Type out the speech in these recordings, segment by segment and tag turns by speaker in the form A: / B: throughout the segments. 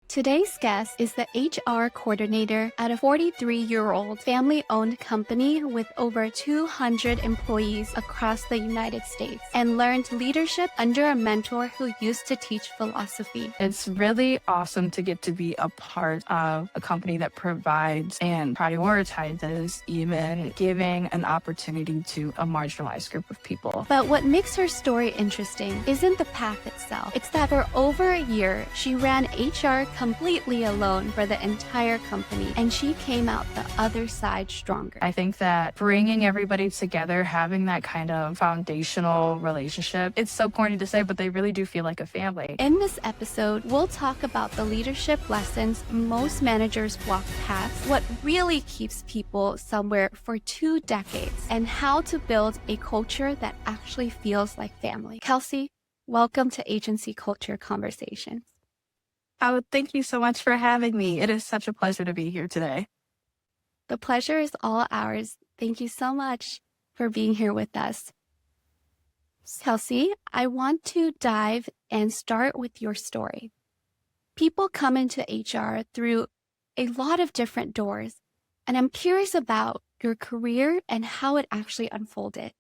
A: Today's guest is the HR coordinator at a 43-year-old family-owned company with over 200 employees across the United States and learned leadership under a mentor who used to teach philosophy.
B: It's really awesome to get to be a part of a company that provides and prioritizes even giving an opportunity to a marginalized group of people.
A: But what makes her story interesting isn't the path itself. It's that for over a year, she ran HR completely alone for the entire company, and she came out the other side stronger.
B: I think that bringing everybody together, having that kind of foundational relationship, it's so corny to say, but they really do feel like a family.
A: In this episode, we'll talk about the leadership lessons most managers walk past, what really keeps people somewhere for 2 decades, and how to build a culture that actually feels like family. Kelsey, welcome to Agency Culture Conversations.
B: Oh, thank you so much for having me. It is such a pleasure to be here today.
A: The pleasure is all ours. Thank you so much for being here with us. Kelsey, I want to dive and start with your story. People come into HR through a lot of different doors, and I'm curious about your career and how it actually unfolded.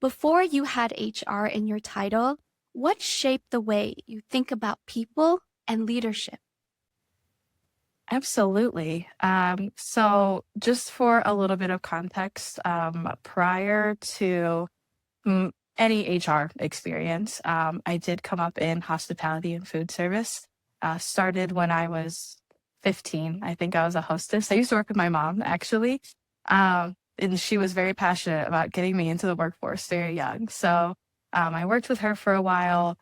A: Before you had HR in your title, what shaped the way you think about people and leadership?
B: Absolutely. So just for a little bit of context, prior to any HR experience, I did come up in hospitality and food service. Started when I was 15. I think I was a hostess. I used to work with my mom, actually. And she was very passionate about getting me into the workforce very young. So I worked with her for a while.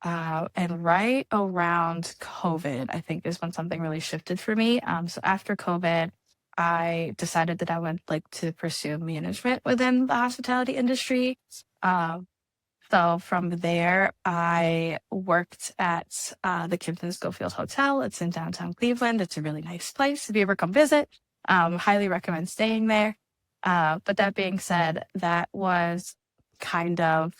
B: And right around COVID, I think is when something really shifted for me. So after COVID, I decided that I would like to pursue management within the hospitality industry. So from there, I worked at the Kimpton Schofield Hotel. It's in downtown Cleveland. It's a really nice place. If you ever come visit, highly recommend staying there. But that being said, that was kind of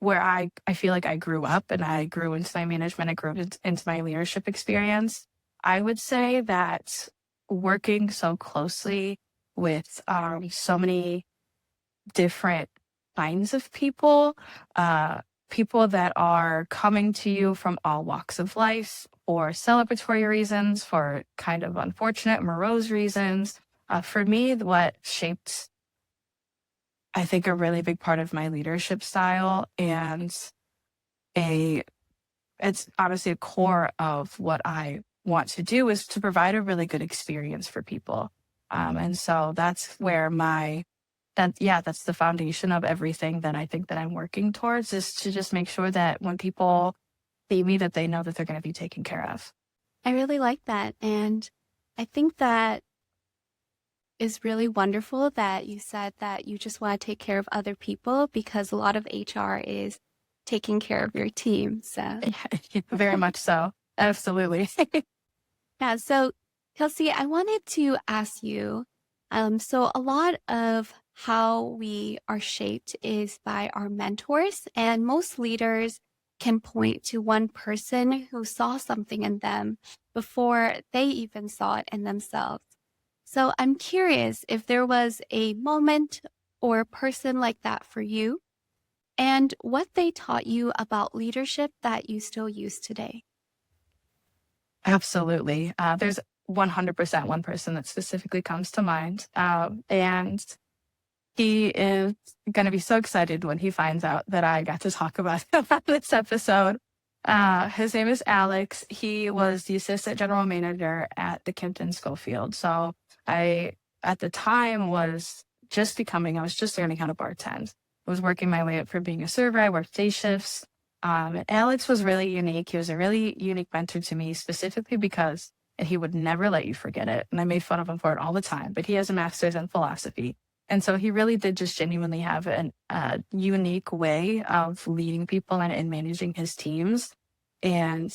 B: where I feel like I grew up, and I grew into my management. I grew into my leadership experience. I would say that working so closely with so many different kinds of people, people that are coming to you from all walks of life for celebratory reasons, for kind of unfortunate, morose reasons. For me, what shaped, I think, a really big part of my leadership style, and it's honestly a core of what I want to do, is to provide a really good experience for people. And so that's where that's the foundation of everything that I think that I'm working towards, is to just make sure that when people see me, that they know that they're going to be taken care of.
A: I really like that. And I think that is really wonderful that you said that you just want to take care of other people, because a lot of HR is taking care of your team. So
B: Very much so. Absolutely.
A: yeah. So Kelsey, I wanted to ask you, so a lot of how we are shaped is by our mentors, and most leaders can point to one person who saw something in them before they even saw it in themselves. So I'm curious if there was a moment or a person like that for you, and what they taught you about leadership that you still use today.
B: Absolutely. There's 100% one person that specifically comes to mind. And he is going to be so excited when he finds out that I got to talk about him on this episode. His name is Alex. He was the assistant general manager at the Kimpton Schofield. So I, at the time, I was just learning how to bartend. I was working my way up from being a server. I worked day shifts. And Alex was really unique. He was a really unique mentor to me, specifically because he would never let you forget it. And I made fun of him for it all the time, but he has a master's in philosophy. And so he really did just genuinely have a unique way of leading people and managing his teams. And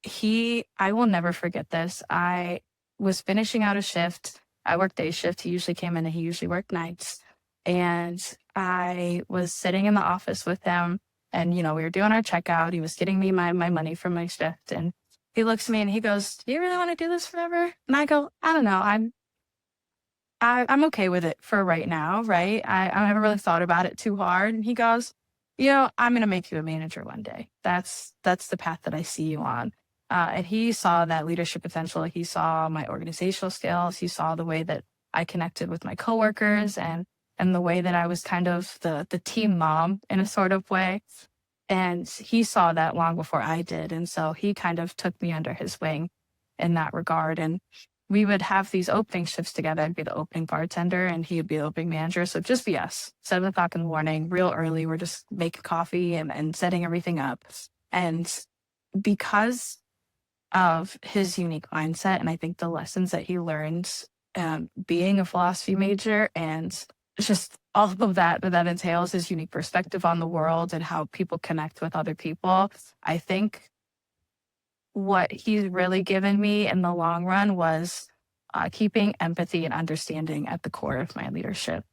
B: I will never forget this. I was finishing out a shift. I worked day shift. He usually came in and he usually worked nights. And I was sitting in the office with him, and, we were doing our checkout. He was getting me my money from my shift. And he looks at me and he goes, "Do you really want to do this forever?" And I go, "I don't know. I'm okay with it for right now, right? I haven't really thought about it too hard." And he goes, "I'm gonna make you a manager one day. That's the path that I see you on." And he saw that leadership potential. He saw my organizational skills. He saw the way that I connected with my coworkers and the way that I was kind of the team mom in a sort of way. And he saw that long before I did. And so he kind of took me under his wing in that regard. And we would have these opening shifts together. I'd be the opening bartender and he would be the opening manager. So just be us, 7 o'clock in the morning, real early. We're just making coffee and setting everything up. And because of his unique mindset, and I think the lessons that he learned being a philosophy major and just all of that entails his unique perspective on the world and how people connect with other people. I think what he's really given me in the long run was keeping empathy and understanding at the core of my leadership.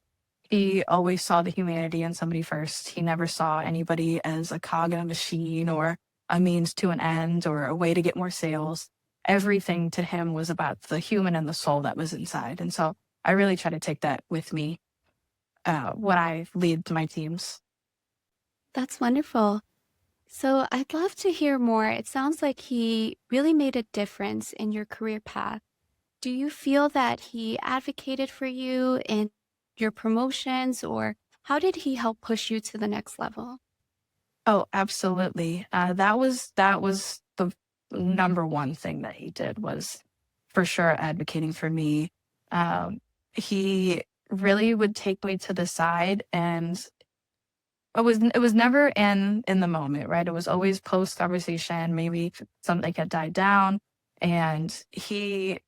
B: He always saw the humanity in somebody first. He never saw anybody as a cog in a machine or a means to an end or a way to get more sales. Everything to him was about the human and the soul that was inside. And so I really try to take that with me when I lead my teams.
A: That's wonderful. So I'd love to hear more. It sounds like he really made a difference in your career path. Do you feel that he advocated for you in your promotions, or how did he help push you to the next level?
B: Oh, absolutely. That was the number one thing that he did was for sure advocating for me. He really would take me to the side, and it was never in the moment, right? It was always post conversation. Maybe something had died down, and he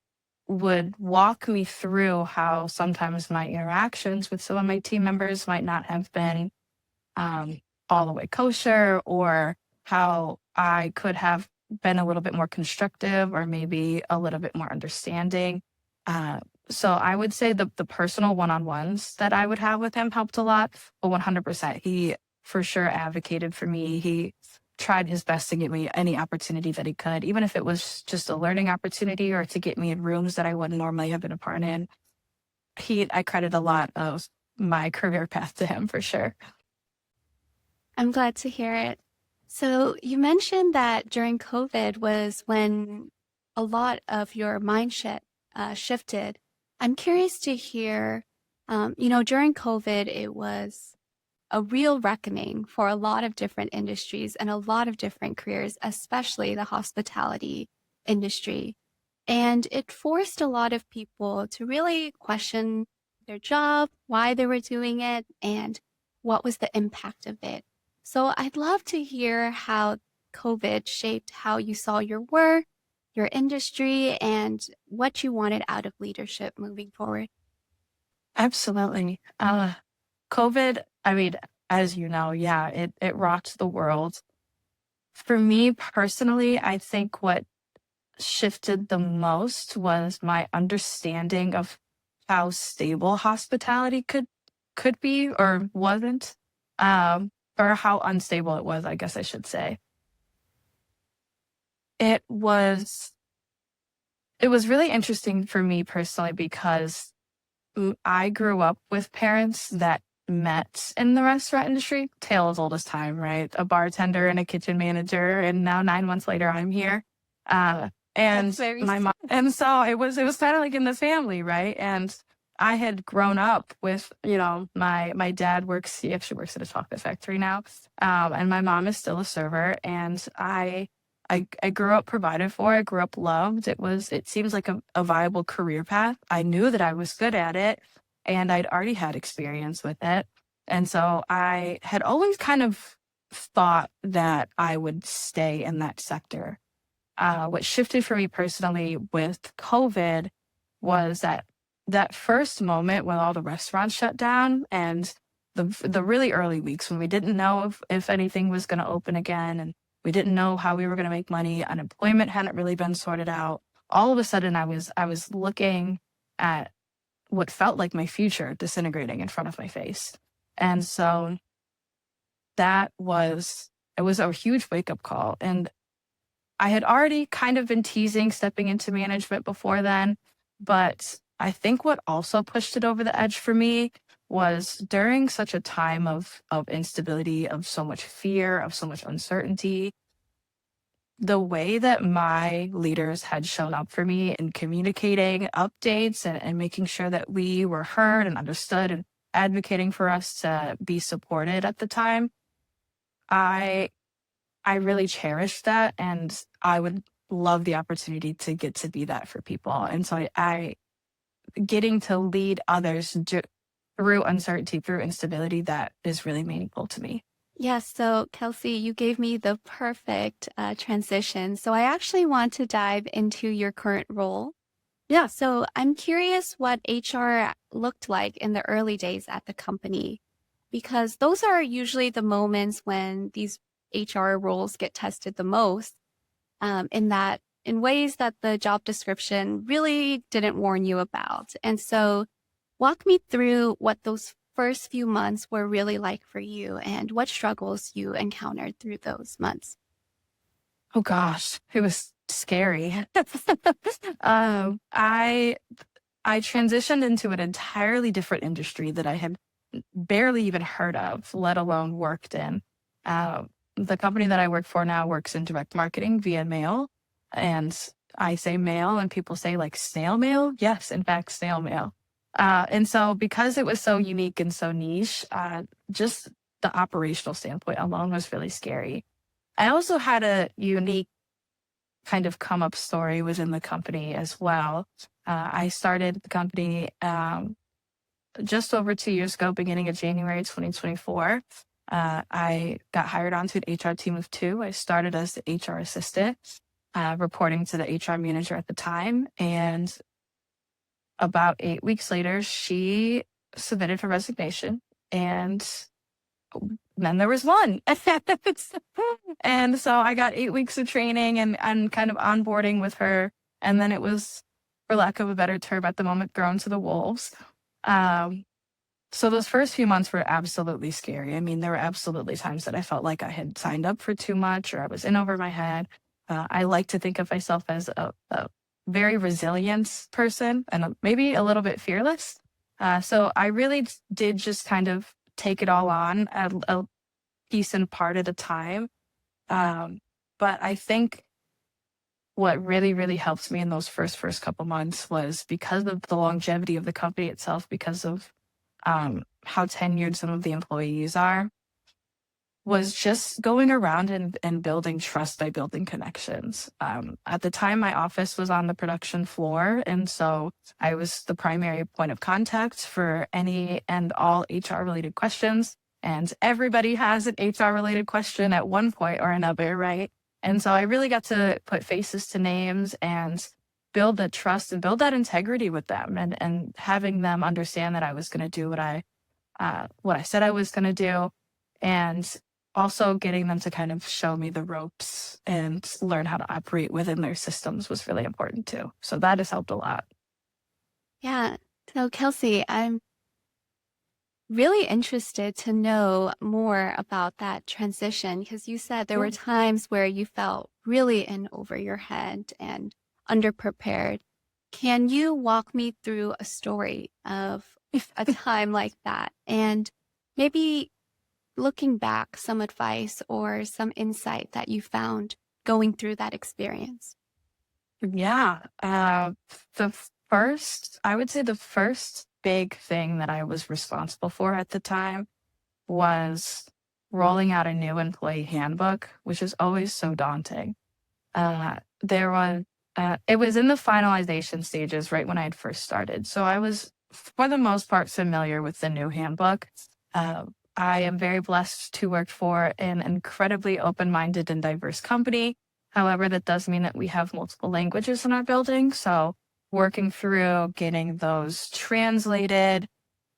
B: would walk me through how sometimes my interactions with some of my team members might not have been um, all the way kosher, or how I could have been a little bit more constructive or maybe a little bit more understanding. Uh, so I would say the personal one-on-ones that I would have with him helped a lot. But 100%, he for sure advocated for me. He tried his best to get me any opportunity that he could, even if it was just a learning opportunity or to get me in rooms that I wouldn't normally have been a part in. I credit a lot of my career path to him for sure.
A: I'm glad to hear it. So you mentioned that during COVID was when a lot of your shifted. I'm curious to hear, during COVID, it was a real reckoning for a lot of different industries and a lot of different careers, especially the hospitality industry. And it forced a lot of people to really question their job, why they were doing it, and what was the impact of it. So I'd love to hear how COVID shaped how you saw your work, your industry, and what you wanted out of leadership moving forward.
B: Absolutely. COVID, I mean, as you know, yeah, it rocked the world. For me personally, I think what shifted the most was my understanding of how stable hospitality could be or wasn't, or how unstable it was, I guess I should say. It was it was really interesting for me personally because I grew up with parents that met in the restaurant industry, tale as old as time, right? A bartender and a kitchen manager, and now 9 months later, I'm here. And
A: That's very
B: my mom, and so it was kind of like in the family, right? And I had grown up with, my dad he actually works at a chocolate factory now, and my mom is still a server, and I grew up provided for. I grew up loved. It seems like a viable career path. I knew that I was good at it and I'd already had experience with it. And so I had always kind of thought that I would stay in that sector. What shifted for me personally with COVID was that first moment when all the restaurants shut down and the really early weeks when we didn't know if anything was going to open again, and we didn't know how we were going to make money. Unemployment hadn't really been sorted out. All of a sudden, I was looking at what felt like my future disintegrating in front of my face, and so it was a huge wake up call. And I had already kind of been teasing stepping into management before then, but I think what also pushed it over the edge for me was during such a time of instability, of so much fear, of so much uncertainty, the way that my leaders had shown up for me in communicating updates and making sure that we were heard and understood and advocating for us to be supported at the time, I I really cherished that, and I would love the opportunity to get to be that for people. And so I getting to lead others through uncertainty, through instability, that is really meaningful to me.
A: Yes, so Kelsey, you gave me the perfect transition. So I actually want to dive into your current role. Yeah, so I'm curious what HR looked like in the early days at the company, because those are usually the moments when these HR roles get tested the most, in ways that the job description really didn't warn you about. And so walk me through what those first few months were really like for you and what struggles you encountered through those months.
B: Oh gosh, it was scary. I transitioned into an entirely different industry that I had barely even heard of, let alone worked in. The company that I work for now works in direct marketing via mail. And I say mail, and people say like snail mail. Yes, in fact, snail mail. And so, because it was so unique and so niche, just the operational standpoint alone was really scary. I also had a unique kind of come up story within the company as well. I started the company just over 2 years ago, beginning of January 2024. I got hired onto an HR team of two. I started as the HR assistant, reporting to the HR manager at the time. And about 8 weeks later, she submitted her resignation. And then there was one. And so I got 8 weeks of training and kind of onboarding with her. And then it was, for lack of a better term at the moment, thrown to the wolves. Um, so those first few months were absolutely scary. I mean, there were absolutely times that I felt like I had signed up for too much or I was in over my head. I like to think of myself as a very resilient person and maybe a little bit fearless. So I really did just kind of take it all on a piece and part at a time. But I think what really, really helped me in those first couple months was because of the longevity of the company itself, because of how tenured some of the employees are, was just going around and building trust by building connections. At the time, my office was on the production floor, and so I was the primary point of contact for any and all HR related questions. And everybody has an HR related question at one point or another, right? And so I really got to put faces to names and build that trust and build that integrity with them, and having them understand that I was going to do what I said I was going to do, and also getting them to kind of show me the ropes and learn how to operate within their systems was really important too. So that has helped a lot.
A: Yeah. So, Kelsey, I'm really interested to know more about that transition because you said there were times where you felt really in over your head and underprepared. Can you walk me through a story of a time like that and maybe looking back, some advice or some insight that you found going through that experience?
B: Yeah. I would say the first big thing that I was responsible for at the time was rolling out a new employee handbook, which is always so daunting. There was, it was in the finalization stages right when I had first started. So I was, for the most part, familiar with the new handbook. Uh, I am very blessed to work for an incredibly open minded and diverse company. However, that does mean that we have multiple languages in our building. So working through getting those translated,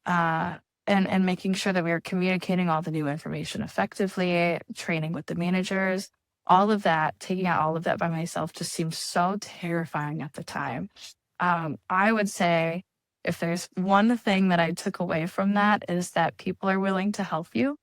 B: and making sure that we were communicating all the new information effectively, training with the managers, all of that, taking out all of that by myself just seemed so terrifying at the time. I would say if there's one thing that I took away from that is that people are willing to help you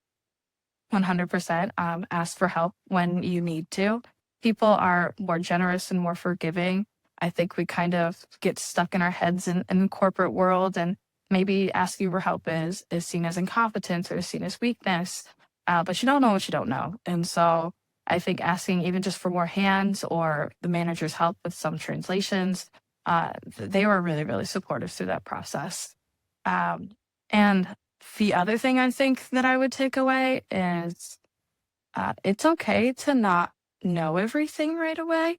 B: 100%. Ask for help when you need to. people are more generous and more forgiving. I think we kind of get stuck in our heads in the corporate world, and maybe asking for help is seen as incompetence or seen as weakness. But you don't know what you don't know. And so I think asking even just for more hands or the manager's help with some translations, they were really, really supportive through that process. Um, and the other thing I think that I would take away is it's okay to not know everything right away.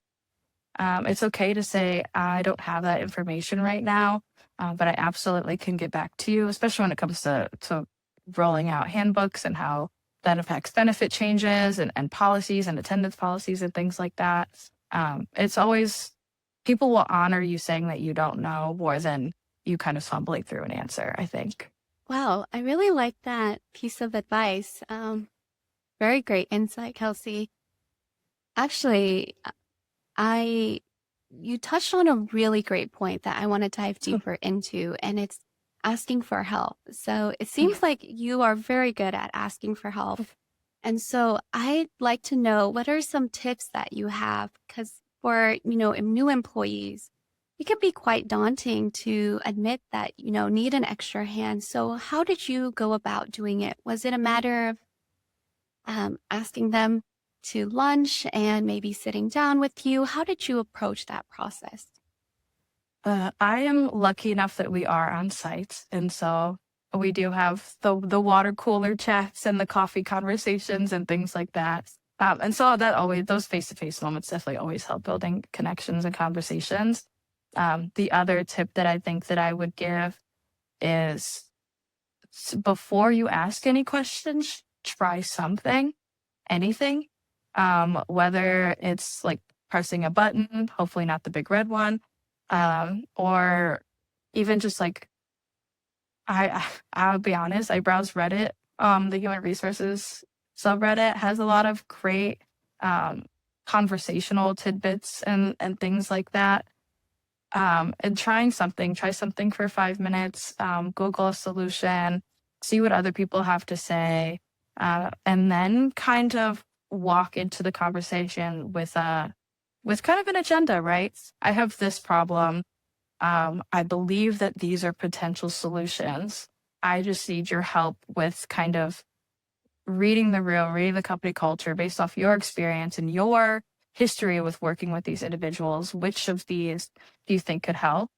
B: It's okay to say, I don't have that information right now, but I absolutely can get back to you, especially when it comes to rolling out handbooks and how that affects benefit changes and policies and attendance policies and things like that. It's always, people will honor you saying that you don't know more than you kind of fumbling through an answer, I think.
A: Wow, I really like that piece of advice. Very great insight, Kelsey. Actually, I you touched on a really great point that I want to dive deeper into, and it's asking for help. So it seems like you are very good at asking for help. And so I'd like to know, what are some tips that you have? Because for, new employees, it can be quite daunting to admit that, need an extra hand. So how did you go about doing it? Was it a matter of asking them to lunch and maybe sitting down with you? How did you approach that process?
B: I am lucky enough that we are on site, and so we do have the water cooler chats and the coffee conversations and things like that. And so that always, those face to face moments definitely always help building connections and conversations. The other tip that I think that I would give is before you ask any questions, try something, anything, whether it's like pressing a button, hopefully not the big red one, or even just like, I'll be honest, I browse Reddit. The human resources subreddit has a lot of great conversational tidbits and things like that. And try something for 5 minutes, Google a solution, see what other people have to say, and then kind of walk into the conversation with kind of an agenda, right? I have this problem. I believe that these are potential solutions. I just need your help with kind of reading the company culture based off your experience and your history with working with these individuals. Which of these do you think could help?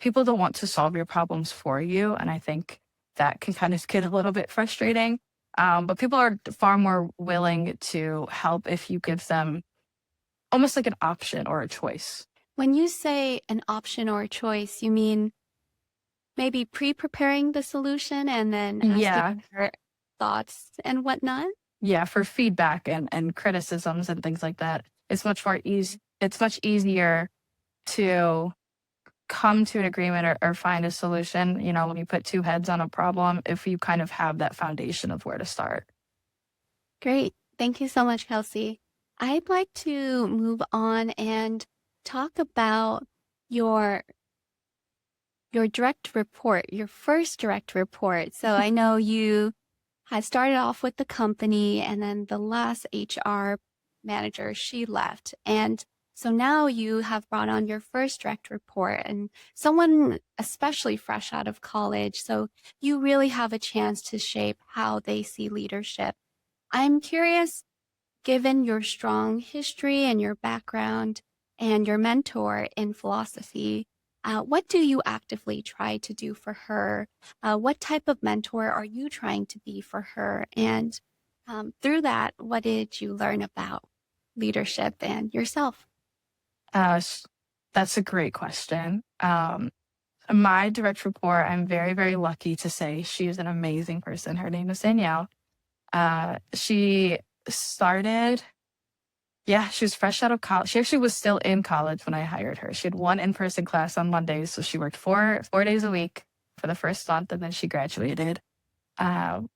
B: People don't want to solve your problems for you. And I think that can kind of get a little bit frustrating. But people are far more willing to help if you give them almost like an option or a choice.
A: When you say an option or a choice, you mean maybe pre-preparing the solution and then asking
B: Yeah.
A: for thoughts and whatnot?
B: Yeah. For feedback and criticisms and things like that. It's much easier to come to an agreement or find a solution, when you put two heads on a problem, if you kind of have that foundation of where to start.
A: Great. Thank you so much, Kelsey. I'd like to move on and talk about your direct report, your first direct report. So I know you had started off with the company, and then the last HR manager, she left. And so now you have brought on your first direct report, and someone especially fresh out of college. So you really have a chance to shape how they see leadership. I'm curious, given your strong history and your background and your mentor in philosophy, what do you actively try to do for her? What type of mentor are you trying to be for her? And through that, what did you learn about leadership and yourself?
B: That's a great question. My direct report, I'm very, very lucky to say she is an amazing person. Her name is Danielle. She started, she was fresh out of college. She actually was still in college when I hired her. She had one in-person class on Mondays, so she worked four days a week for the first month, and then she graduated. And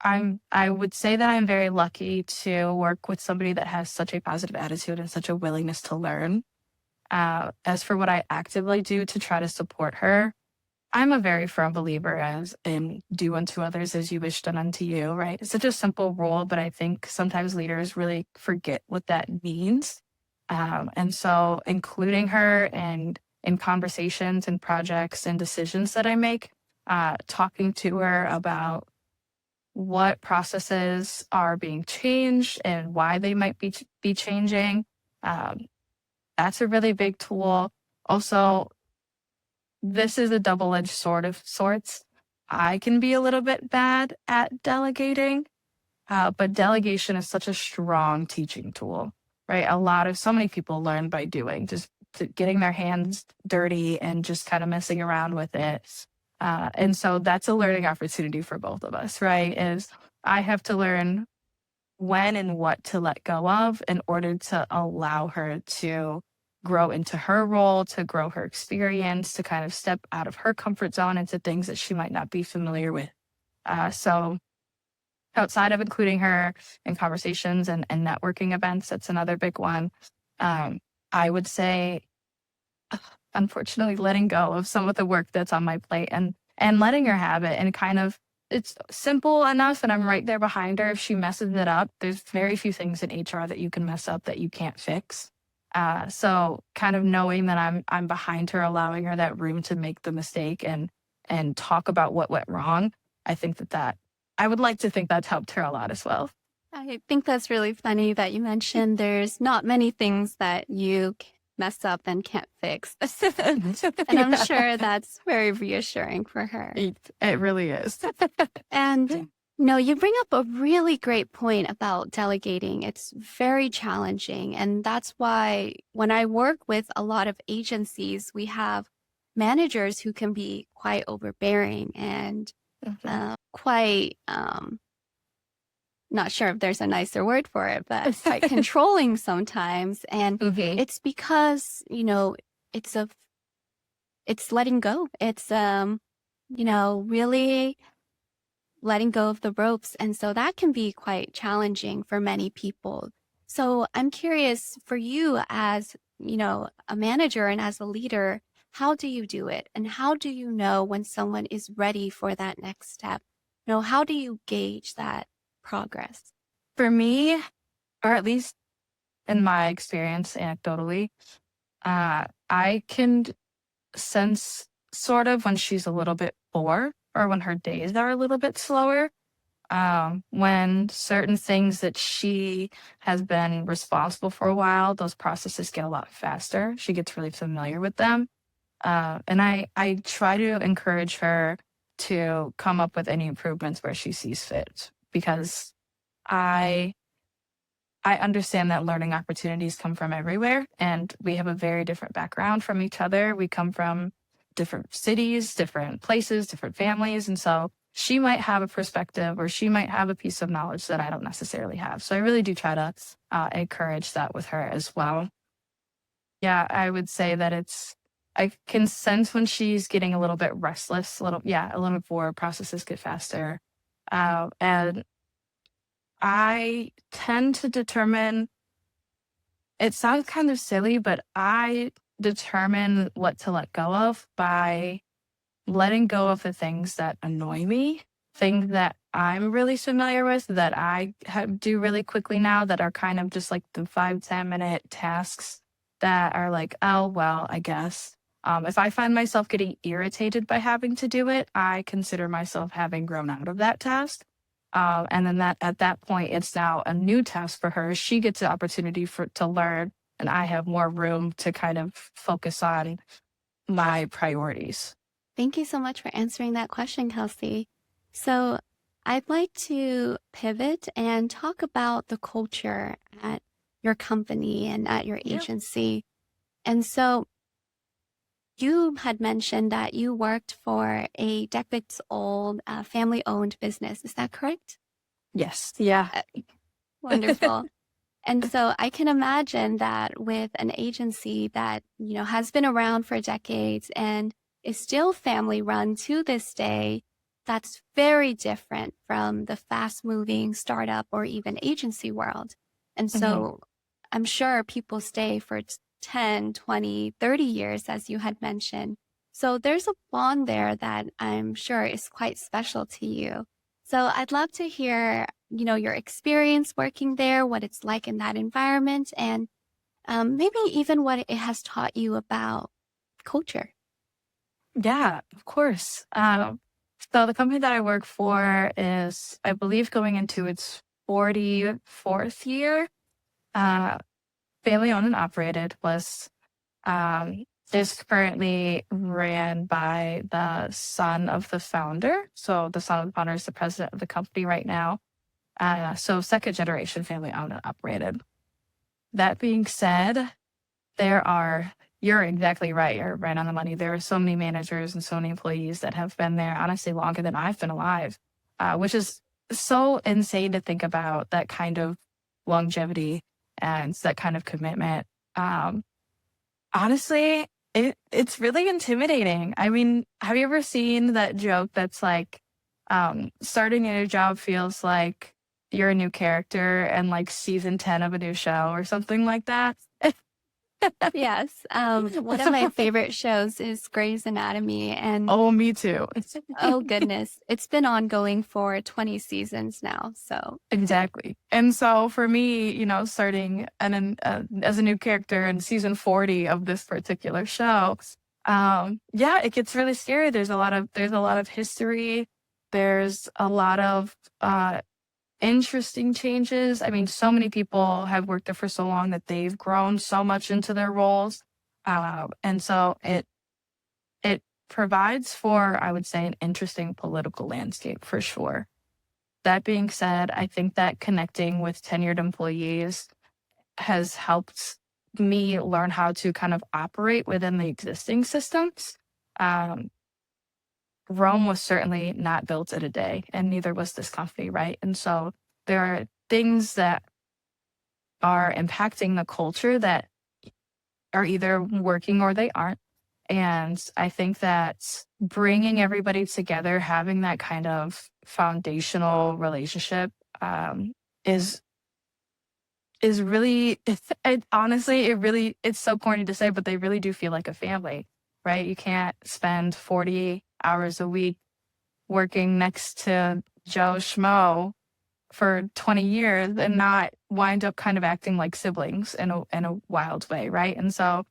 B: I would say that I'm very lucky to work with somebody that has such a positive attitude and such a willingness to learn. As for what I actively do to try to support her, I'm a very firm believer as in do unto others as you wish done unto you, right? It's such a simple rule, but I think sometimes leaders really forget what that means. And so including her and in conversations and projects and decisions that I make, talking to her about what processes are being changed and why they might be changing. Um, that's a really big tool. Also, this is a double-edged sword of sorts. I can be a little bit bad at delegating, but delegation is such a strong teaching tool, right? So many people learn by doing, just getting their hands dirty and just kind of messing around with it. And so that's a learning opportunity for both of us, right? Is I have to learn when and what to let go of in order to allow her to grow into her role, to grow her experience, to kind of step out of her comfort zone into things that she might not be familiar with. So outside of including her in conversations and networking events, that's another big one. I would say, unfortunately, letting go of some of the work that's on my plate and letting her have it and kind of it's simple enough and I'm right there behind her. If she messes it up, there's very few things in HR that you can mess up that you can't fix. So kind of knowing that I'm behind her, allowing her that room to make the mistake and talk about what went wrong. I think that I would like to think that's helped her a lot as well.
A: I think that's really funny that you mentioned there's not many things that you mess up and can't fix. And I'm
B: Yeah,
A: sure that's very reassuring for her.
B: it really is.
A: And no, you bring up a really great point about delegating. It's very challenging. And that's why when I work with a lot of agencies, we have managers who can be quite overbearing and quite, not sure if there's a nicer word for it, but quite controlling sometimes. And
B: Mhm.
A: it's because, it's a it's letting go. It's really letting go of the ropes. And so that can be quite challenging for many people. So I'm curious for you as, a manager and as a leader, how do you do it? And how do you know when someone is ready for that next step? How do you gauge that progress?
B: For me, or at least in my experience anecdotally, I can sense sort of when she's a little bit bored or when her days are a little bit slower. When certain things that she has been responsible for a while, those processes get a lot faster. She gets really familiar with them. And I try to encourage her to come up with any improvements where she sees fit because I I understand that learning opportunities come from everywhere, and we have a very different background from each other. We come from different cities, different places, different families. And so she might have a perspective or she might have a piece of knowledge that I don't necessarily have. So I really do try to encourage that with her as well. Yeah, I would say that I can sense when she's getting a little bit restless, a little bit bored, processes get faster. And I tend to determine, it sounds kind of silly, but I determine what to let go of by letting go of the things that annoy me, things that I'm really familiar with that do really quickly now that are kind of just like the 5-10 minute tasks that are like, oh, well, I guess. If I find myself getting irritated by having to do it, I consider myself having grown out of that task. And then at that point, it's now a new task for her. She gets the opportunity to learn, and I have more room to kind of focus on my priorities.
A: Thank you so much for answering that question, Kelsey. So I'd like to pivot and talk about the culture at your company and at your
B: Yeah.
A: agency. And so you had mentioned that you worked for a decades-old family-owned business. Is that correct?
B: Yes. Yeah.
A: Wonderful. And so I can imagine that with an agency that, has been around for decades and is still family run to this day, that's very different from the fast moving startup or even agency world. And
B: Mhm.
A: so I'm sure people stay for 10, 20, 30 years, as you had mentioned. So there's a bond there that I'm sure is quite special to you. So I'd love to hear, your experience working there, what it's like in that environment, and maybe even what it has taught you about culture.
B: Yeah, of course. So the company that I work for is, I believe, going into its 44th year. Uh, Family owned and operated, was um, is currently ran by the son of the founder. So the son of the founder is the president of the company right now. So second generation family owned and operated. That being said, there are, you're exactly right. You're right on the money. There are so many managers and so many employees that have been there, honestly, longer than I've been alive, which is so insane to think about, that kind of longevity and that kind of commitment. Um, Honestly, it's really intimidating. I mean, have you ever seen that joke that's like, starting a new job feels like you're a new character and like season 10 of a new show or something like that?
A: Yes. One of my favorite shows is Grey's Anatomy, and
B: Oh, me too.
A: oh goodness, it's been ongoing for 20 seasons now. So
B: Exactly. And so for me, starting as a new character in season 40 of this particular show, yeah, it gets really scary. There's a lot of history. There's a lot of interesting changes. I mean, so many people have worked there for so long that they've grown so much into their roles. And so it provides for, I would say, an interesting political landscape for sure. That being said, I think that connecting with tenured employees has helped me learn how to kind of operate within the existing systems. Um, Rome was certainly not built in a day, and neither was this company, right? And so there are things that are impacting the culture that are either working or they aren't. And I think that bringing everybody together, having that kind of foundational relationship, um, is really, honestly, it's so corny to say, but they really do feel like a family, right? You can't spend 40 hours a week working next to Joe Schmo for 20 years and not wind up kind of acting like siblings in a wild way, right? And so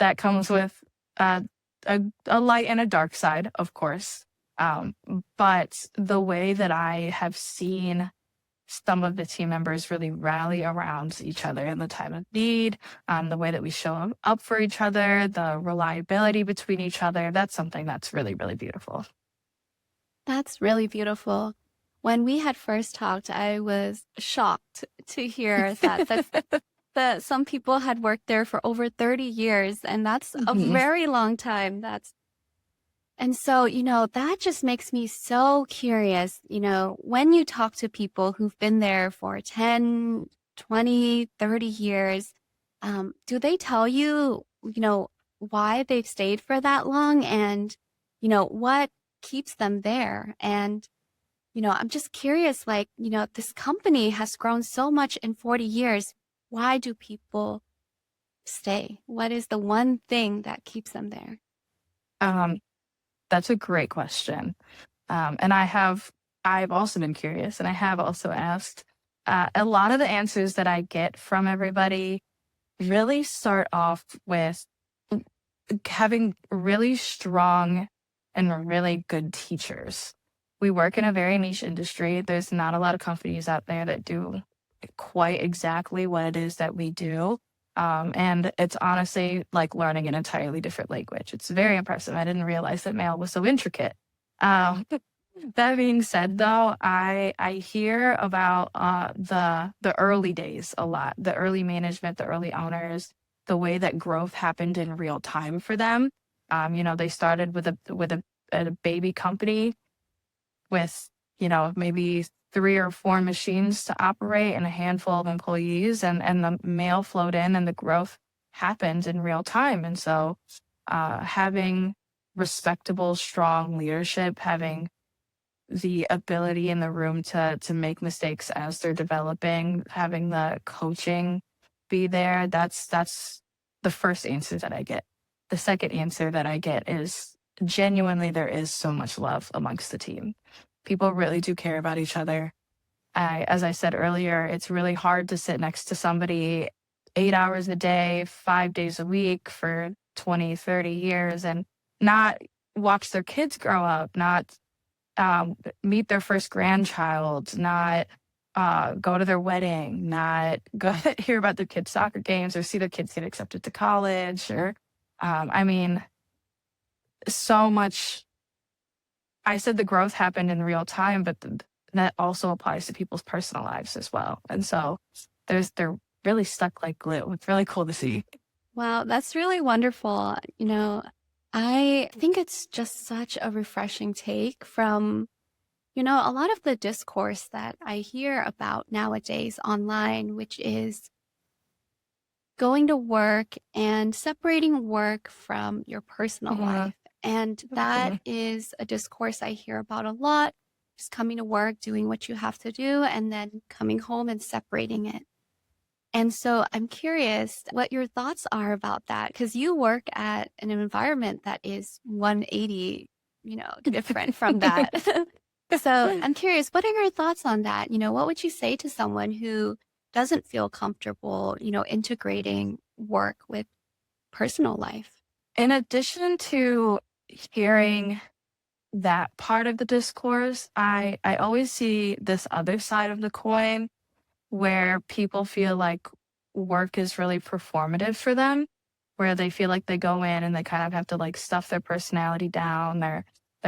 B: that comes with uh, a light and a dark side, of course. Um, but the way that I have seen some of the team members really rally around each other in the time of need, the way that we show up for each other, the reliability between each other, that's something that's really, really beautiful.
A: that's really beautiful. When we had first talked, I was shocked to hear that some people had worked there for over 30 years, and that's a
B: Mhm.
A: very long time. And so, that just makes me so curious, when you talk to people who've been there for 10, 20, 30 years, do they tell you, why they've stayed for that long and, what keeps them there? And, I'm just curious, like, this company has grown so much in 40 years. Why do people stay? What is the one thing that keeps them there?
B: Um, that's a great question. And I've also been curious, and I have also asked. A lot of the answers that I get from everybody really start off with having really strong and really good teachers. We work in a very niche industry. There's not a lot of companies out there that do quite exactly what it is that we do. And it's honestly like learning an entirely different language. It's very impressive. I didn't realize that mail was so intricate. Um, that being said, though, I hear about the early days a lot, the early management, the early owners, the way that growth happened in real time for them. They started with a baby company with maybe 3 or 4 machines to operate and a handful of employees, and the mail flowed in, and the growth happened in real time. And so, having respectable, strong leadership, having the ability in the room to make mistakes as they're developing, having the coaching be there. That's the first answer that I get. the second answer that I get is genuinely there is so much love amongst the team. People really do care about each other. As I said earlier, it's really hard to sit next to somebody 8 hours a day, 5 days a week for 20, 30 years and not watch their kids grow up, not meet their first grandchild, not go to their wedding, not go hear about their kids' soccer games or see their kids get accepted to college or, I mean, so much. I said the growth happened in real time, but that also applies to people's personal lives as well. And so they're really stuck like glue. It's really cool to see.
A: Wow, that's really wonderful. I think it's just such a refreshing take from, a lot of the discourse that I hear about nowadays online, which is going to work and separating work from your personal
B: Mhm.
A: life. And that
B: Mhm.
A: is a discourse I hear about a lot. Just coming to work, doing what you have to do, and then coming home and separating it. And so I'm curious what your thoughts are about that because you work at an environment that is 180, different from that. So I'm curious, what are your thoughts on that? What would you say to someone who doesn't feel comfortable, integrating work with personal life?
B: In addition to hearing that part of the discourse, I always see this other side of the coin where people feel like work is really performative for them, where they feel like they go in and they kind of have to like stuff their personality down. They're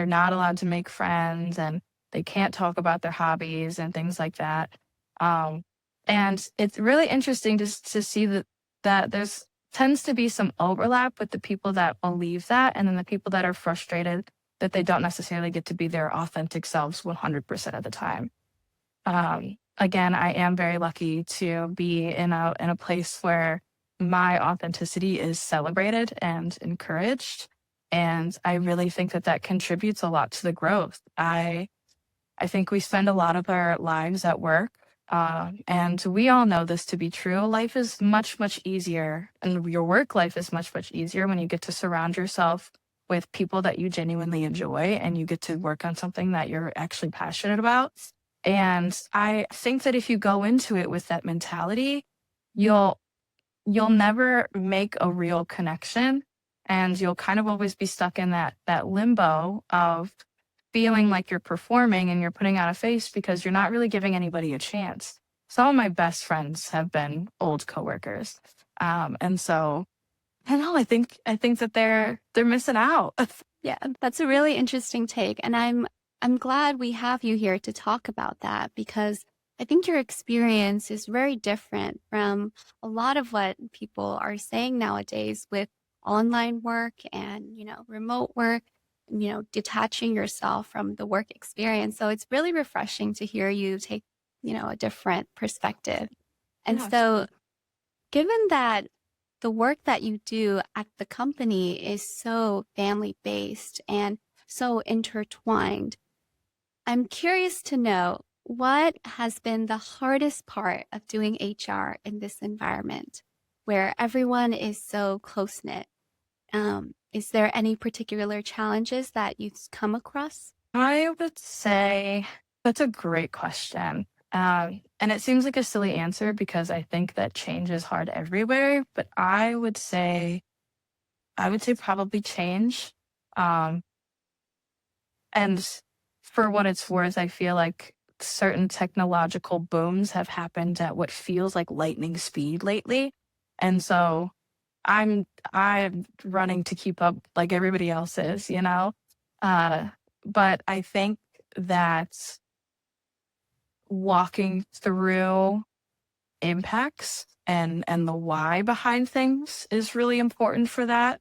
B: not allowed to make friends and they can't talk about their hobbies and things like that. Um, and it's really interesting to see that there's tends to be some overlap with the people that believe that and then the people that are frustrated that they don't necessarily get to be their authentic selves 100% of the time. Again, I am very lucky to be in a place where my authenticity is celebrated and encouraged, and I really think that that contributes a lot to the growth. I think we spend a lot of our lives at work, and we all know this to be true. Life is much, much easier, and your work life is much, much easier when you get to surround yourself with people that you genuinely enjoy and you get to work on something that you're actually passionate about. And I think that if you go into it with that mentality, you'll you'll never make a real connection and you'll kind of always be stuck in that limbo of feeling like you're performing and you're putting on a face because you're not really giving anybody a chance. Some of my best friends have been old coworkers. And so I don't know, I think that they're missing out.
A: Yeah, that's a really interesting take. And I'm glad we have you here to talk about that because I think your experience is very different from a lot of what people are saying nowadays with online work and, remote work, detaching yourself from the work experience. So it's really refreshing to hear you take, a different perspective. And
B: Yeah,
A: so given that the work that you do at the company is so family based and so intertwined, I'm curious to know what has been the hardest part of doing HR in this environment where everyone is so close knit. Is there any particular challenges that you've come across?
B: I would say that's a great question. And it seems like a silly answer because I think that change is hard everywhere, but I would say probably change. Um, and for what it's worth, I feel like certain technological booms have happened at what feels like lightning speed lately. And so I'm running to keep up like everybody else is, you know? Uh, but I think that walking through impacts and the why behind things is really important for that.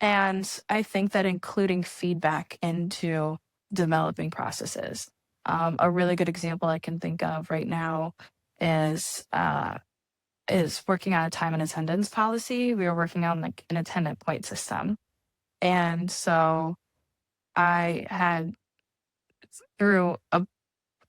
B: And I think that including feedback into developing processes. A really good example I can think of right now is working on a time and attendance policy. We were working on like an attendant point system, and so I had through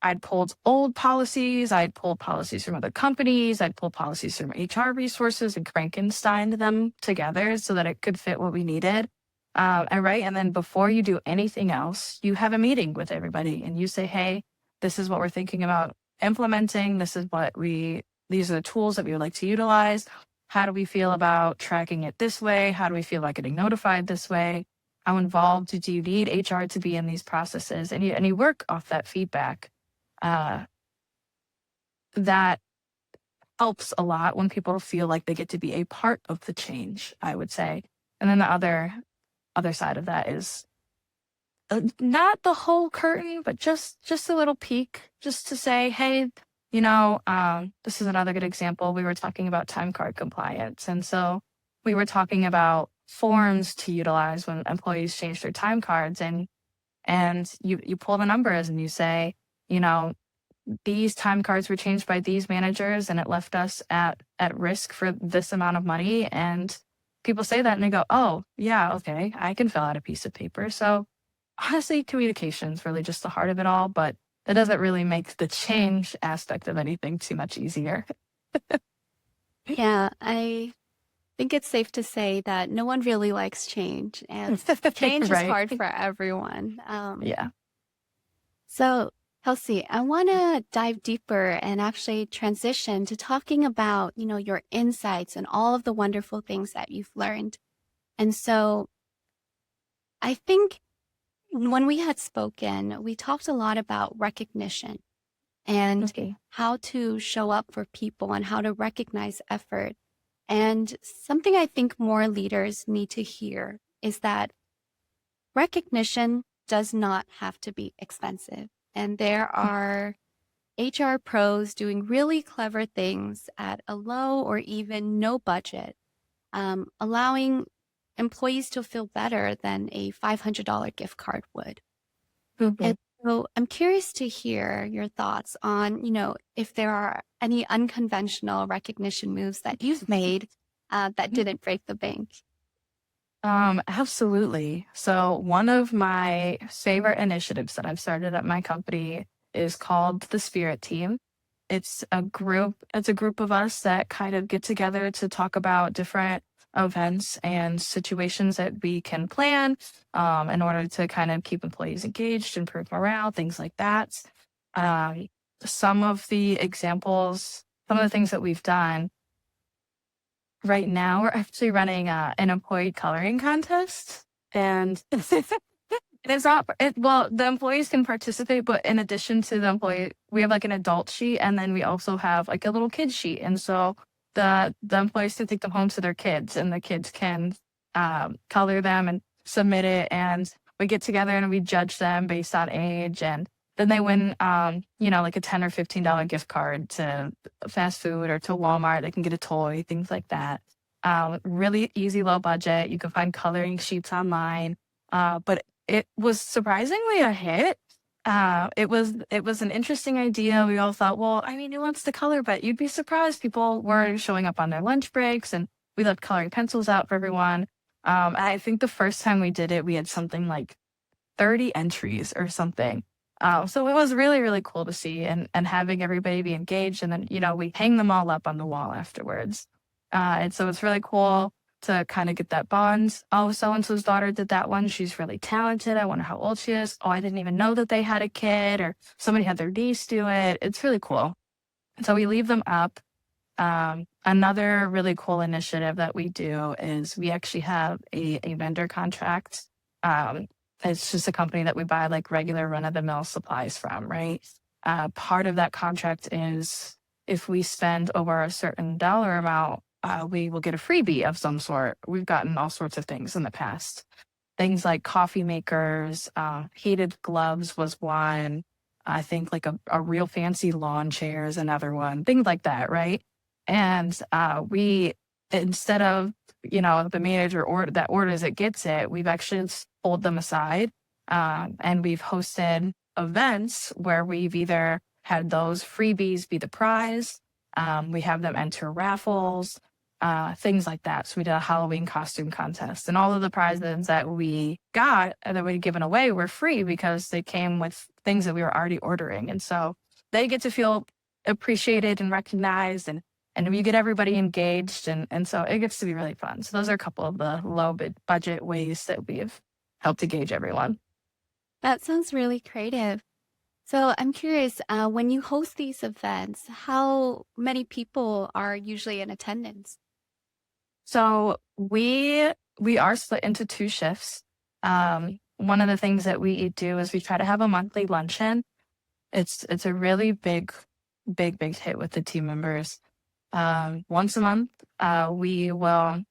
B: I'd pulled old policies, I'd pulled policies from other companies, I'd pulled policies from HR resources and Frankensteined them together so that it could fit what we needed. And then before you do anything else, you have a meeting with everybody and you say, hey, this is what we're thinking about implementing. These are the tools that we would like to utilize. How do we feel about tracking it this way? How do we feel about getting notified this way? How involved do you need HR to be in these processes? And you work off that feedback. That helps a lot when people feel like they get to be a part of the change, I would say. And then the other side of that is not the whole curtain, but just a little peek, just to say, hey, this is another good example. We were talking about time card compliance. And so we were talking about forms to utilize when employees change their time cards. And you pull the numbers and you say, these time cards were changed by these managers and it left us at risk for this amount of money. And people say that and they go, oh, yeah, okay, I can fill out a piece of paper. So honestly, communication is really just the heart of it all, but that doesn't really make the change aspect of anything too much easier.
A: Yeah, I think it's safe to say that no one really likes change, and change is
B: Right.
A: hard for everyone.
B: Yeah.
A: So, Kelsey, I want to dive deeper and actually transition to talking about, your insights and all of the wonderful things that you've learned. And so I think when we had spoken, we talked a lot about recognition and
B: Okay.
A: how to show up for people and how to recognize effort. And something I think more leaders need to hear is that recognition does not have to be expensive. And there are HR pros doing really clever things at a low or even no budget, allowing employees to feel better than a $500 gift card would.
B: Mhm.
A: And so I'm curious to hear your thoughts on, if there are any unconventional recognition moves that you've made that didn't break the bank.
B: Absolutely. So one of my favorite initiatives that I've started at my company is called the Spirit Team. It's a group of us that kind of get together to talk about different events and situations that we can plan in order to kind of keep employees engaged, improve morale, things like that. Um, some of the things that we've done right now, we're actually running an employee coloring contest. And it's not, the employees can participate, but in addition to the employee, we have like an adult sheet and then we also have like a little kid sheet. And so the employees can take them home to their kids and the kids can color them and submit it. And we get together and we judge them based on age. And then they win, like a $10 or $15 gift card to fast food or to Walmart. They can get a toy, things like that. Really easy, low budget. You can find coloring sheets online. But it was surprisingly a hit. It was an interesting idea. We all thought, well, I mean, who wants to color? But you'd be surprised. People were showing up on their lunch breaks and we left coloring pencils out for everyone. I think the first time we did it, we had something like 30 entries or something. So it was really, really cool to see and having everybody be engaged. And then, we hang them all up on the wall afterwards. And so it's really cool to kind of get that bond. Oh, so-and-so's daughter did that one. She's really talented. I wonder how old she is. Oh, I didn't even know that they had a kid or somebody had their niece do it. It's really cool. And so we leave them up. Another really cool initiative that we do is we actually have a vendor contract. It's just a company that we buy like regular run-of-the-mill supplies from, right? Part of that contract is if we spend over a certain dollar amount, we will get a freebie of some sort. We've gotten all sorts of things in the past. Things like coffee makers, heated gloves was one. I think like a real fancy lawn chair is another one, things like that, right? And we, instead of, the manager that orders it gets it, we've actually pulled them aside and we've hosted events where we've either had those freebies be the prize. We have them enter raffles. things like that. So we did a Halloween costume contest, and all of the prizes that we got and that we had given away were free because they came with things that we were already ordering. And so they get to feel appreciated and recognized, and we get everybody engaged. And so it gets to be really fun. So those are a couple of the low budget ways that we've helped engage everyone.
A: That sounds really creative. So I'm curious, when you host these events, how many people are usually in attendance?
B: So we are split into 2 shifts. One of the things that we do is we try to have a monthly luncheon. It's a really big hit with the team members. Once a month, we will,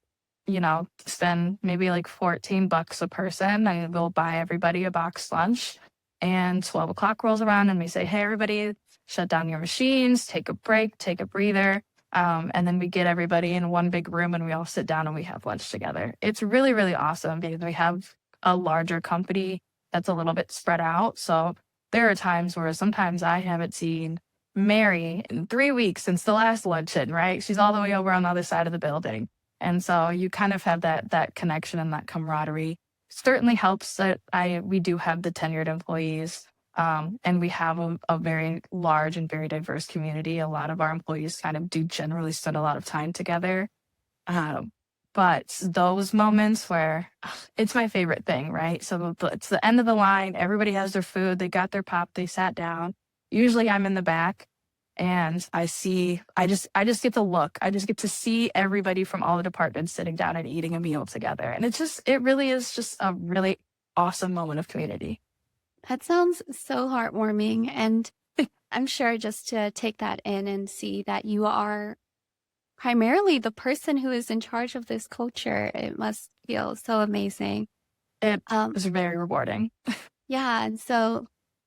B: spend maybe like $14 a person, and we'll buy everybody a box lunch. And 12 o'clock rolls around and we say, hey, everybody, shut down your machines, take a break, take a breather. And then we get everybody in one big room and we all sit down and we have lunch together. It's really, really awesome because we have a larger company that's a little bit spread out. So there are times where sometimes I haven't seen Mary in 3 weeks since the last luncheon, right? She's all the way over on the other side of the building. And so you kind of have that connection and that camaraderie. Certainly helps that we do have the tenured employees, and we have a very large and very diverse community. A lot of our employees kind of do generally spend a lot of time together. But those moments where it's my favorite thing, right? So it's the end of the line. Everybody has their food. They got their pop. They sat down. Usually I'm in the back and I just get to look. I just get to see everybody from all the departments sitting down and eating a meal together. And it really is just a really awesome moment of community.
A: That sounds so heartwarming. And I'm sure just to take that in and see that you are primarily the person who is in charge of this culture, it must feel so amazing.
B: It
A: Um,
B: was very rewarding.
A: yeah, and so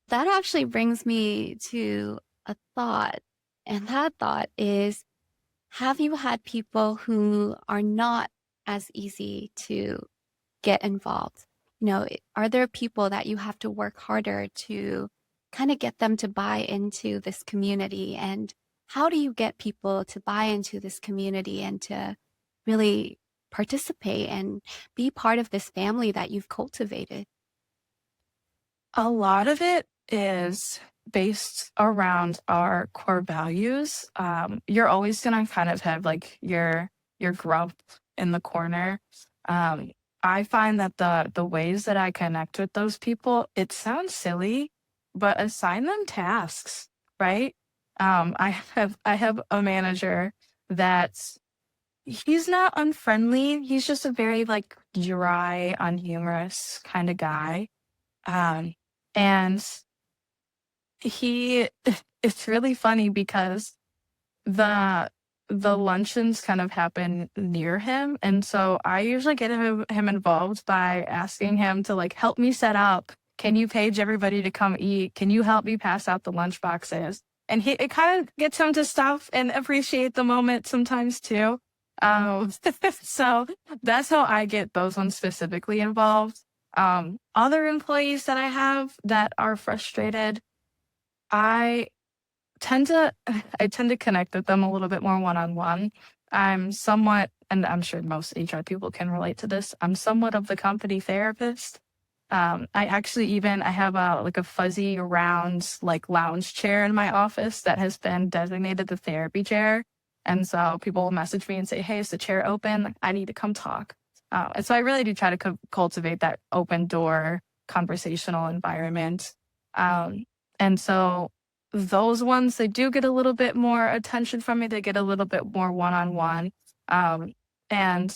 A: that actually brings me to a thought. And that thought is, have you had people who are not as easy to get involved? Are there people that you have to work harder to kind of get them to buy into this community? And how do you get people to buy into this community and to really participate and be part of this family that you've cultivated?
B: A lot of it is based around our core values. You're always gonna kind of have like your growth in the corner. Um, I find that the ways that I connect with those people, it sounds silly, but assign them tasks, right? I have a manager that's he's not unfriendly. He's just a very like dry, unhumorous kind of guy. Um, and he it's really funny because the the luncheons kind of happen near him, and so I usually get him involved by asking him to like help me set up. Can you page everybody to come eat? Can you help me pass out the lunch boxes? And it kind of gets him to stop and appreciate the moment sometimes too. Um, so that's how I get those ones specifically involved. Other employees that I have that are frustrated, I I tend to connect with them a little bit more one-on-one. I'm somewhat, and I'm sure most HR people can relate to this, I'm somewhat of the company therapist. I have a fuzzy round like lounge chair in my office that has been designated the therapy chair. And so people will message me and say, hey, is the chair open? Like, I need to come talk. And so I really do try to cultivate that open door conversational environment. And so those ones, they do get a little bit more attention from me. They get a little bit more one-on-one. And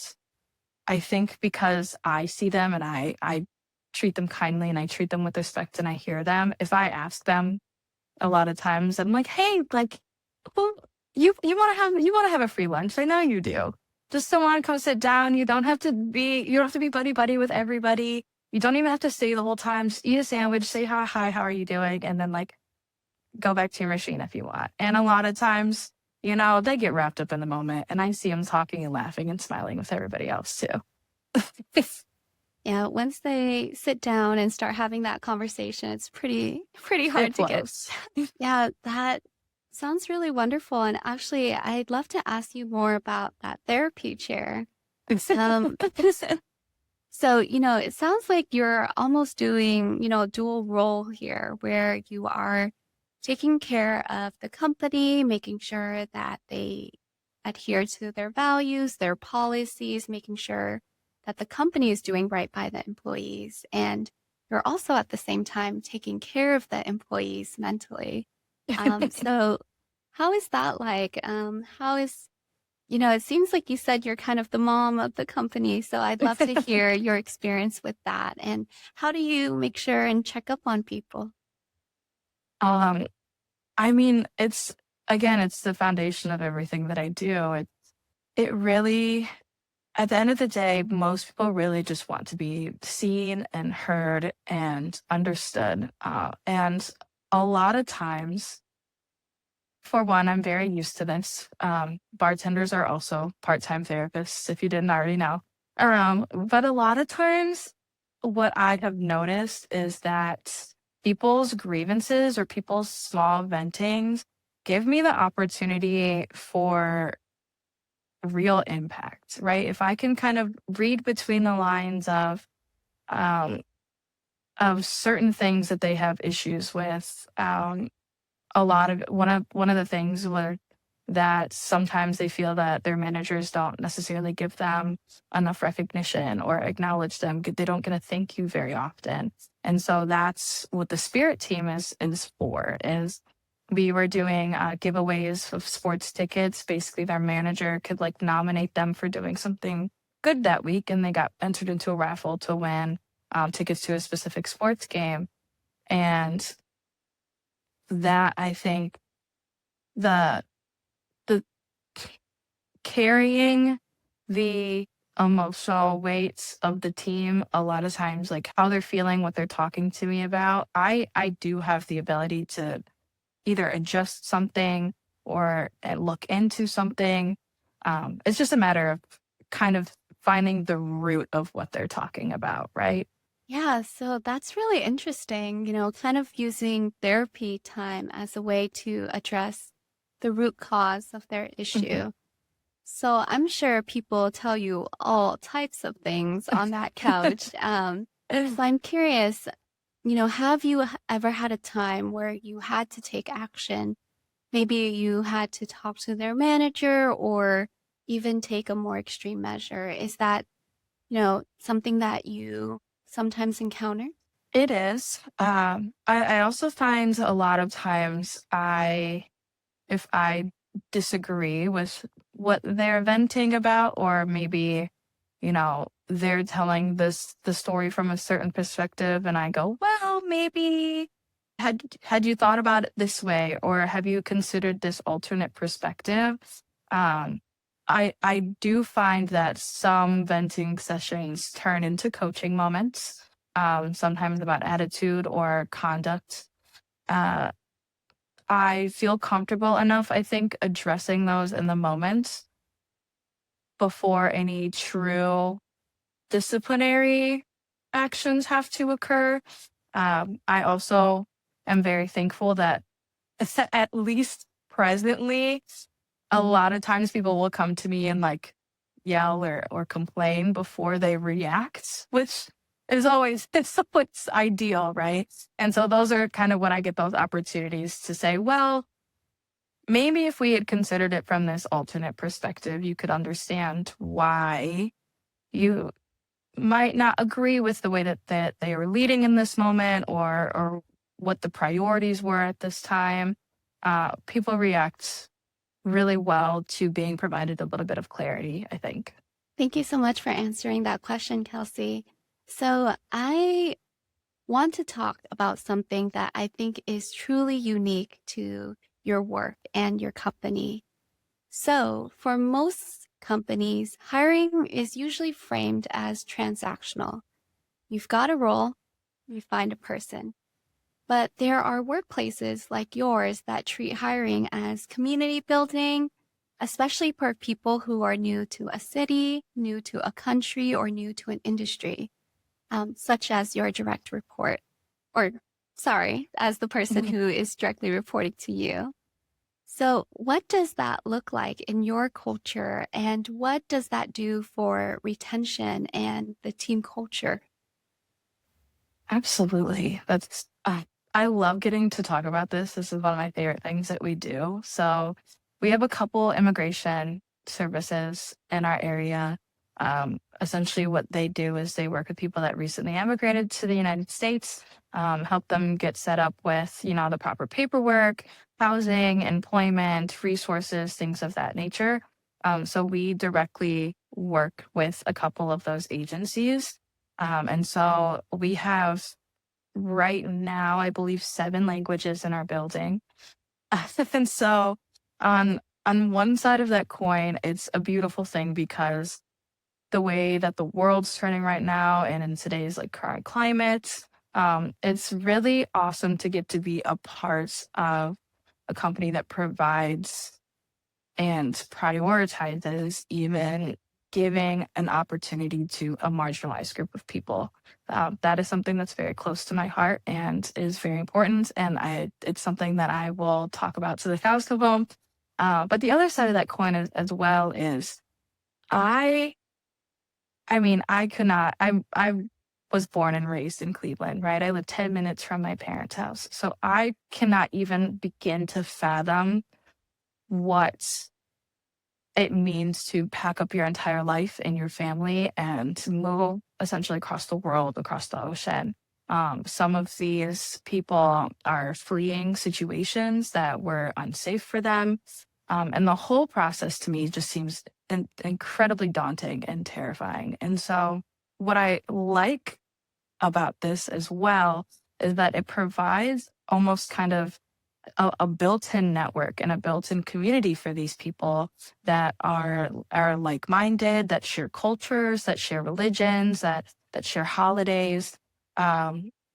B: I think because I see them and I treat them kindly and I treat them with respect and I hear them, if I ask them a lot of times, I'm like, hey, like, well, you want to have a free lunch? I know you do. Just someone come sit down. You don't have to be buddy buddy with everybody. You don't even have to stay the whole time. Just eat a sandwich, say hi, how are you doing? And then like go back to your machine if you want. And a lot of times, they get wrapped up in the moment and I see them talking and laughing and smiling with everybody else too.
A: Yeah, once they sit down and start having that conversation, it's pretty hard
B: It
A: to get.
B: flows.
A: Yeah, that Sounds really wonderful. And actually, I'd love to ask you more about that therapy chair. Um, so, it sounds like you're almost doing, dual role here where you are taking care of the company, making sure that they adhere to their values, their policies, making sure that the company is doing right by the employees. And you're also at the same time taking care of the employees mentally. So how is that like? It seems like you said you're kind of the mom of the company, so I'd love to hear your experience with that. And how do you make sure and check up on people?
B: Um, I mean, it's again, it's the foundation of everything that I do. It really, at the end of the day, most people really just want to be seen and heard and understood. And a lot of times, for one, I'm very used to this. Bartenders are also part-time therapists, if you didn't already know. But a lot of times, what I have noticed is that people's grievances or people's small ventings give me the opportunity for real impact, right? If I can kind of read between the lines um, of certain things that they have issues with, a lot of one of the things were that sometimes they feel that their managers don't necessarily give them enough recognition or acknowledge them. They don't get a thank you very often. And so that's what the spirit team is for, is we were doing giveaways of sports tickets. Basically, their manager could like nominate them for doing something good that week, and they got entered into a raffle to win tickets to a specific sports game. And that, I think, the the carrying the emotional weights of the team a lot of times, like how they're feeling, what they're talking to me about, I do have the ability to either adjust something or look into something. It's just a matter of kind of finding the root of what they're talking about, right?
A: Yeah, so that's really interesting, kind of using therapy time as a way to address the root cause of their
B: Mhm.
A: issue. So I'm sure people tell you all types of things on that couch. So I'm curious, have you ever had a time where you had to take action? Maybe you had to talk to their manager or even take a more extreme measure. Is that, something that you sometimes encounter?
B: It is. I also find a lot of times if I disagree with what they're venting about, or maybe, they're telling the story from a certain perspective, and I go, well, maybe had you thought about it this way, or have you considered this alternate perspective? Um, I do find that some venting sessions turn into coaching moments, sometimes about attitude or conduct. Uh, I feel comfortable enough, I think, addressing those in the moment before any true disciplinary actions have to occur. I also am very thankful that at least presently, a lot of times people will come to me and like yell or complain before they react, which is always it's always ideal, right? And so those are kind of when I get those opportunities to say, well, maybe if we had considered it from this alternate perspective, you could understand why you might not agree with the way that they are leading in this moment, or what the priorities were at this time. People react really well to being provided a little bit of clarity, I think.
A: Thank you so much for answering that question, Kelsey. So I want to talk about something that I think is truly unique to your work and your company. So, for most companies, hiring is usually framed as transactional. You've got a role, you find a person. But there are workplaces like yours that treat hiring as community building, especially for people who are new to a city, new to a country, or new to an industry, such as your direct report, or sorry, as the person
B: Mhm.
A: who is directly reporting to you. So, what does that look like in your culture, and what does that do for retention and the team culture?
B: Absolutely. I love getting to talk about this. This is one of my favorite things that we do. So we have a couple immigration services in our area. Essentially, what they do is they work with people that recently immigrated to the United States, help them get set up with, the proper paperwork, housing, employment, resources, things of that nature. So we directly work with a couple of those agencies, and so we have right now, I believe, 7 languages in our building. And so on one side of that coin, it's a beautiful thing because the way that the world's turning right now and in today's like current climate, it's really awesome to get to be a part of a company that provides and prioritizes even giving an opportunity to a marginalized group of people. That is something that's very close to my heart and is very important. And it's something that I will talk about to the cows come home. But the other side of that coin as well is I, I mean, I could not, I was born and raised in Cleveland, right? I live 10 minutes from my parents' house. So I cannot even begin to fathom what it means to pack up your entire life and your family and to move essentially across the world, across the ocean. Some of these people are fleeing situations that were unsafe for them. And the whole process to me just seems incredibly daunting and terrifying. And so, what I like about this as well is that it provides almost kind of a built-in network and a built-in community for these people that are like-minded, that share cultures, that share religions, that share holidays,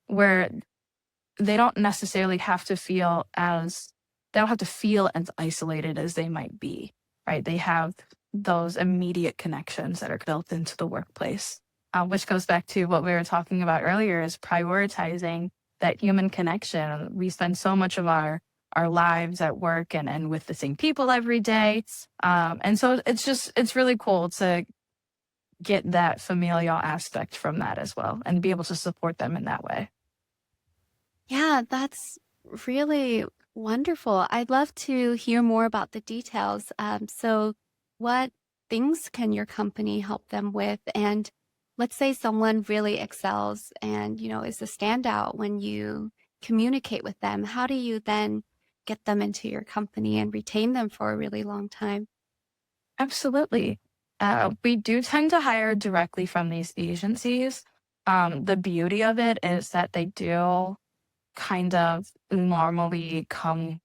B: where they don't necessarily have to feel as they don't have to feel as isolated as they might be, right? They have those immediate connections that are built into the workplace, which goes back to what we were talking about earlier is prioritizing that human connection. We spend so much of our lives at work and with the same people every day. And so it's really cool to get that familial aspect from that as well and be able to support them in that way.
A: Yeah, that's really wonderful. I'd love to hear more about the details. So, what things can your company help them with? And let's say someone really excels and, is a standout when you communicate with them. How do you then get them into your company and retain them for a really long time?
B: Absolutely. We do tend to hire directly from these agencies. The beauty of it is that they do kind of normally come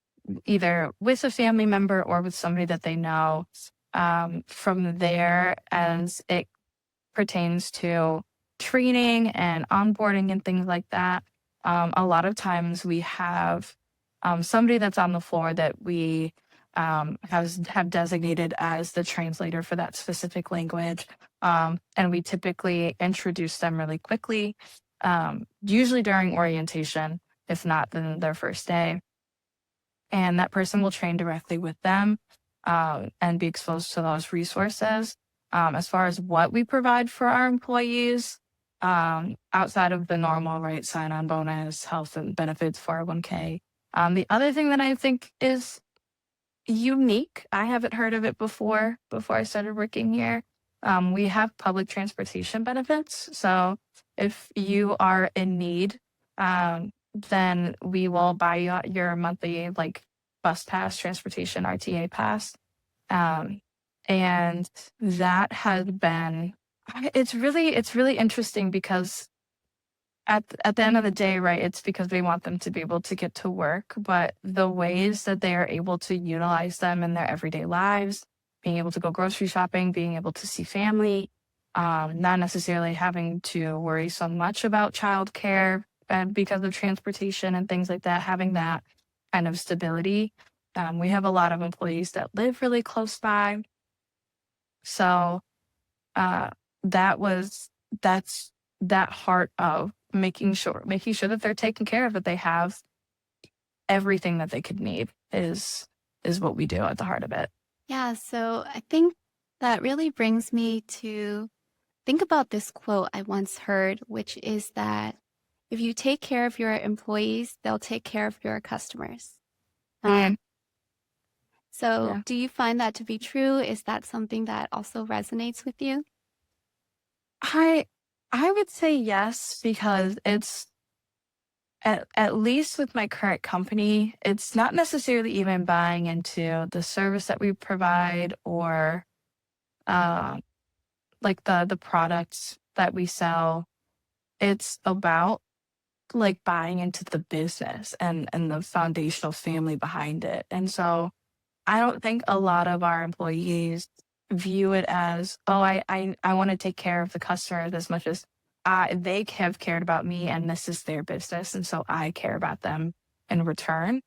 B: either with a family member or with somebody that they know. From there, as it pertains to training and onboarding and things like that, a lot of times we have somebody that's on the floor that we have designated as the translator for that specific language. And we typically introduce them really quickly, usually during orientation, if not then their first day. And that person will train directly with them and be exposed to those resources. As far as what we provide for our employees, outside of the normal, right, sign on bonus, health and benefits, 401k. The other thing that I think is unique, I haven't heard of it before I started working here. We have public transportation benefits. So if you are in need, then we will buy you your monthly like bus pass, transportation, RTA pass. Um, and that has been it's really interesting because at the end of the day, right, it's because they want them to be able to get to work, but the ways that they are able to utilize them in their everyday lives, being able to go grocery shopping, being able to see family, not necessarily having to worry so much about childcare and because of transportation and things like that, having that kind of stability. We have a lot of employees that live really close by. So uh, that was that's that heart of making sure that they're taken care of, that they have everything that they could need is is what we do at the heart of it.
A: Yeah, so I think that really brings me to think about this quote I once heard, which is that if you take care of your employees, they'll take care of your customers.
B: Mm,
A: So
B: yeah.
A: do you find that to be true? Is that something that also resonates with you?
B: I I would say yes, because it's at least with my current company, it's not necessarily even buying into the service that we provide or uh, like the products that we sell. It's about like buying into the business and the foundational family behind it. And so I don't think a lot of our employees view it as, oh, I want to take care of the customers as much as they have cared about me and this is their business. And so I care about them in return.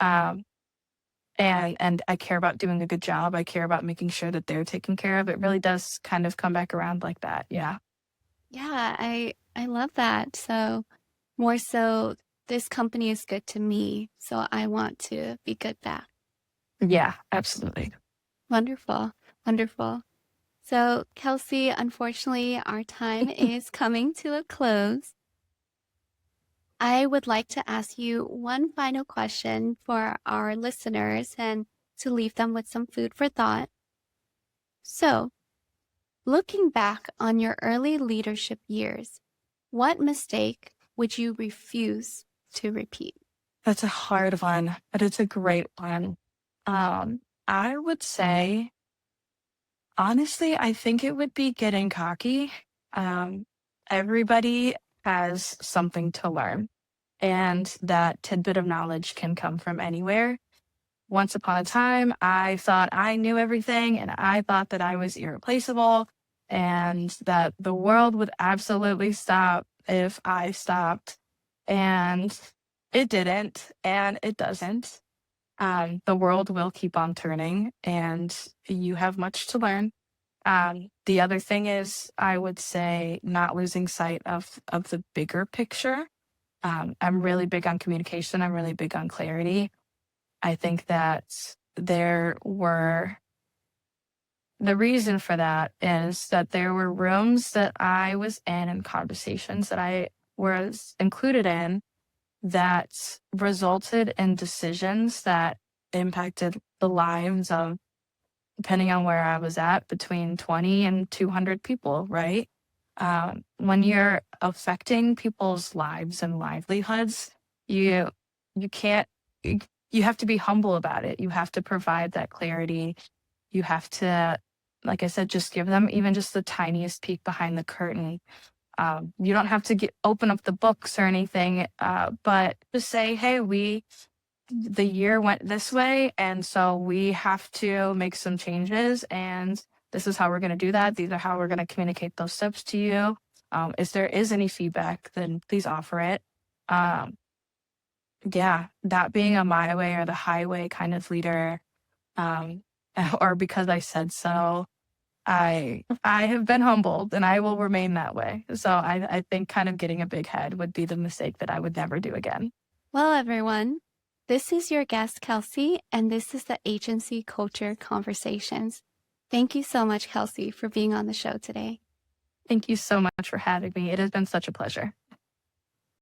B: Um, and I care about doing a good job. I care about making sure that they're taken care of. It really does kind of come back around like that. Yeah.
A: Yeah, I love that. So more so this company is good to me, so I want to be good back.
B: Yeah, absolutely.
A: Wonderful. Wonderful. So, Kelsey, unfortunately, our time is coming to a close. I would like to ask you one final question for our listeners and to leave them with some food for thought. So, looking back on your early leadership years, what mistake would you refuse to repeat?
B: That's a hard one, but it's a great one. I would say, honestly, I think it would be getting cocky. Um, Everybody has something to learn, and that tidbit of knowledge can come from anywhere. Once upon a time, I thought I knew everything, and I thought that I was irreplaceable, and that the world would absolutely stop if I stopped. And it didn't, and it doesn't. The world will keep on turning, and you have much to learn. The other thing is, I would say, not losing sight of the bigger picture. I'm really big on communication. I'm really big on clarity. I think that there were the reason for that is that there were rooms that I was in and conversations that I was included in that resulted in decisions that impacted the lives of, depending on where I was at, between 20 and 200 people, right? When you're affecting people's lives and livelihoods, you you can't you, you have to be humble about it. You have to provide that clarity. You have to, like I said, just give them even just the tiniest peek behind the curtain. You don't have to open up the books or anything, but just say, "Hey, the year went this way, and so we have to make some changes, and this is how we're going to do that. These are how we're going to communicate those steps to you. If there is any feedback, then please offer it." Um, yeah, that being a my way or the highway kind of leader, um, or because I said so. I have been humbled and I will remain that way. So I think kind of getting a big head would be the mistake that I would never do again.
A: Well, everyone, this is your guest, Kelsey, and this is the Agency Culture Conversations. Thank you so much, Kelsey, for being on the show today.
B: Thank you so much for having me. It has been such a pleasure.